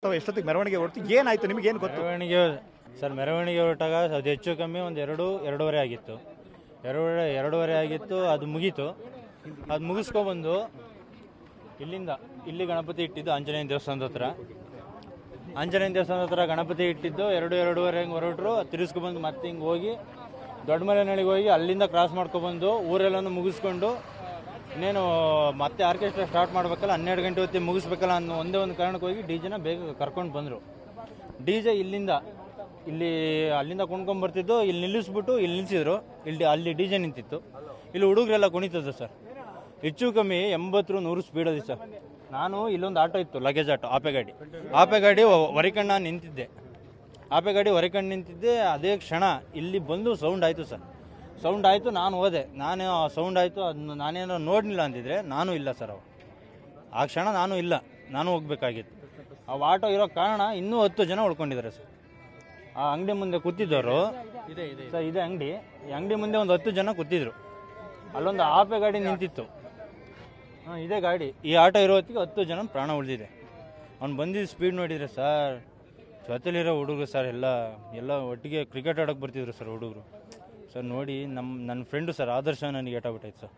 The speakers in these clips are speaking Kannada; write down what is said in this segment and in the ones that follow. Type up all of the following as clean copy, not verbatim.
ಎಷ್ಟೊತ್ತಿಗೆ ಮೆರವಣಿಗೆ ಹೊರತು ಏನಾಯ್ತು ನಿಮಗೆ ಏನು ಗೊತ್ತು? ಮೆರವಣಿಗೆ ಹೊರಟಾಗ ಅದು ಹೆಚ್ಚು ಕಮ್ಮಿ ಒಂದು ಎರಡೂವರೆ ಆಗಿತ್ತು. ಎರಡೂವರೆ ಆಗಿತ್ತು. ಅದು ಮುಗೀತು. ಅದು ಮುಗಿಸ್ಕೊಬಂದು ಇಲ್ಲಿ ಗಣಪತಿ ಇಟ್ಟಿದ್ದು ಆಂಜನೇಯ ದೇವಸ್ಥಾನದ ಹತ್ರ ಗಣಪತಿ ಇಟ್ಟಿದ್ದು ಎರಡೂವರೆ ಹಿಂಗೆ ಹೊರಟರು. ತಿರ್ಸ್ಕೊಬಂದು ಮತ್ತೆ ಹಿಂಗೆ ಹೋಗಿ ದೊಡ್ಡಮಲೆನಳ್ಳಿಗೆ ಹೋಗಿ ಅಲ್ಲಿಂದ ಕ್ರಾಸ್ ಮಾಡ್ಕೊಬಂದು ಊರೆಲ್ಲನೂ ಮುಗಿಸ್ಕೊಂಡು ಇನ್ನೇನು ಮತ್ತೆ ಆರ್ಕೆಸ್ಟ್ರಾ ಸ್ಟಾರ್ಟ್ ಮಾಡಬೇಕಲ್ಲ, 12 ಗಂಟೆ ಹೊತ್ತಿಗೆ ಮುಗಿಸ್ಬೇಕಲ್ಲ ಅನ್ನೋ ಒಂದೇ ಒಂದು ಕಾರಣಕ್ಕೆ ಹೋಗಿ ಡಿಜೆನ ಬೇಗ ಕರ್ಕೊಂಡು ಬಂದರು. ಡಿಜೆ ಅಲ್ಲಿಂದ ಕೊಂಡ್ಕೊಂಡ್ಬರ್ತಿದ್ದು, ಇಲ್ಲಿ ನಿಲ್ಲಿಸ್ಬಿಟ್ಟು ಇಲ್ಲಿ ನಿಲ್ಲಿಸಿದ್ರು. ಅಲ್ಲಿ ಡಿಜೆ ನಿಂತಿತ್ತು. ಇಲ್ಲಿ ಹುಡುಗರೆಲ್ಲ ಕುಣಿತದ್ದು ಸರ್. ಹೆಚ್ಚು ಕಮ್ಮಿ 80-100 ಸ್ಪೀಡಲ್ಲಿ ಸರ್. ನಾನು ಇಲ್ಲೊಂದು ಆಟೋ ಇತ್ತು, ಲಗೇಜ್ ಆಟೋ, ಆಪೆ ಗಾಡಿ ಹೊರಿಕಂಡು ನಿಂತಿದ್ದೆ. ಅದೇ ಕ್ಷಣ ಇಲ್ಲಿ ಬಂದು ಸೌಂಡ್ ಆಯಿತು ಸರ್. ನಾನು ಹೋದೆ. ಸೌಂಡ್ ಆಯಿತು. ಅದನ್ನು ನಾನೇನೋ ನೋಡಲಿಲ್ಲ ಅಂತಿದ್ರೆ ನಾನು ಇಲ್ಲ ಸರ್. ಆ ಕ್ಷಣ ನಾನು ಹೋಗ್ಬೇಕಾಗಿತ್ತು. ಆ ಆಟೋ ಇರೋ ಕಾರಣ ಇನ್ನೂ 10 ಜನ ಉಳ್ಕೊಂಡಿದ್ದಾರೆ ಸರ್. ಆ ಅಂಗಡಿ ಮುಂದೆ ಕೂತಿದ್ದವರು ಸರ್, ಇದೇ ಅಂಗಡಿ. ಈ ಅಂಗಡಿ ಮುಂದೆ ಒಂದು 10 ಜನ ಕೂತಿದ್ರು. ಅಲ್ಲೊಂದು ಆಪೆ ಗಾಡಿ ನಿಂತಿತ್ತು. ಇದೇ ಗಾಡಿ. ಈ ಆಟೋ ಇರೋ ಹೊತ್ತಿಗೆ 10 ಜನ ಪ್ರಾಣ ಉಳಿದಿದೆ. ಅವ್ನು ಬಂದಿದ್ದು ಸ್ಪೀಡ್ ನೋಡಿದರೆ ಸರ್, ಜೊತೆಲಿರೋ ಹುಡುಗರು ಸರ್ ಎಲ್ಲ ಒಟ್ಟಿಗೆ ಕ್ರಿಕೆಟ್ ಆಡೋಕ್ಕೆ ಬರ್ತಿದ್ರು ಸರ್ ಹುಡುಗರು ಸರ್. ನೋಡಿ ನನ್ನ ಫ್ರೆಂಡು ಸರ್ ಆದರ್ಶ ನನಗೆ ಏಟಾಗ್ಬಿಟ್ಟೈತೆ ಸರ್.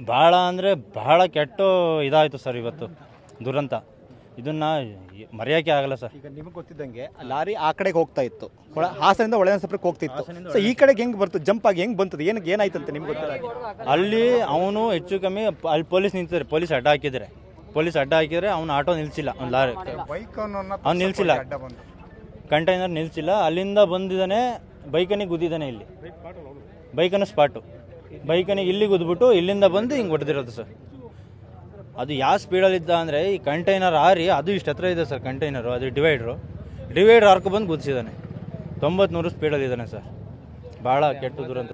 ಭಾಳ ಅಂದರೆ ಭಾಳ ಕೆಟ್ಟ ಇದಾಯಿತು ಸರ್ ಇವತ್ತು ದುರಂತ. ಇದನ್ನು ಮರೆಯೋಕ್ಕೆ ಆಗಲ್ಲ ಸರ್. ಈಗ ನಿಮಗೆ ಗೊತ್ತಿದ್ದಂಗೆ ಲಾರಿ ಆ ಕಡೆಗೆ ಹೋಗ್ತಾ ಇತ್ತು, ಹಾಸನದಿಂದ ಒಳನರಸೀಪುರಕ್ಕೆ ಹೋಗ್ತಿತ್ತು. ಸೊ ಈ ಕಡೆಗೆ ಹೆಂಗೆ ಬರ್ತು, ಜಂಪ್ ಆಗಿ ಹೆಂಗೆ ಬಂತದ್ದು, ಏನಾಯ್ತು ಅಂತ ನಿಮ್ಗೆ ಗೊತ್ತಿಲ್ಲ. ಅಲ್ಲಿ ಅವನು ಹೆಚ್ಚು ಕಮ್ಮಿ ಅಲ್ಲಿ ಪೊಲೀಸ್ ನಿಂತಿದ್ದಾರೆ. ಪೊಲೀಸ್ ಅಡ್ಡ ಹಾಕಿದರೆ ಅವನು ಆಟೋ ನಿಲ್ಸಿಲ್ಲ. ಅವ್ನು ಲಾರಿ ಅವ್ನು ನಿಲ್ಸಿಲ್ಲ, ಕಂಟೈನರ್ ನಿಲ್ಸಿಲ್ಲ. ಅಲ್ಲಿಂದ ಬಂದಿದ್ದಾನೆ, ಬೈಕನಿಗೆ ಗುದ್ದಿದ್ದಾನೆ. ಇಲ್ಲಿ ಬೈಕನ ಸ್ಪಾಟು, ಬೈಕನಿಗೆ ಇಲ್ಲಿ ಗುದ್ಬಿಟ್ಟು ಇಲ್ಲಿಂದ ಬಂದು ಹಿಂಗೆ ಹೊಡೆದಿರೋದು ಸರ್. ಅದು ಯಾವ ಸ್ಪೀಡಲ್ಲಿದ್ದ ಅಂದರೆ ಈ ಕಂಟೈನರ್ ಹಾರಿ, ಅದು ಇಷ್ಟು ಹತ್ರ ಇದೆ ಸರ್ ಕಂಟೈನರು. ಅದು ಡಿವೈಡರ್ ಹಾರ್ಕೊ ಬಂದು ಗುದ್ದಿಸಿದ್ದಾನೆ. 90-100 ಸ್ಪೀಡಲ್ಲಿದ್ದಾನೆ ಸರ್. ಭಾಳ ಕೆಟ್ಟ ದುರಂತ.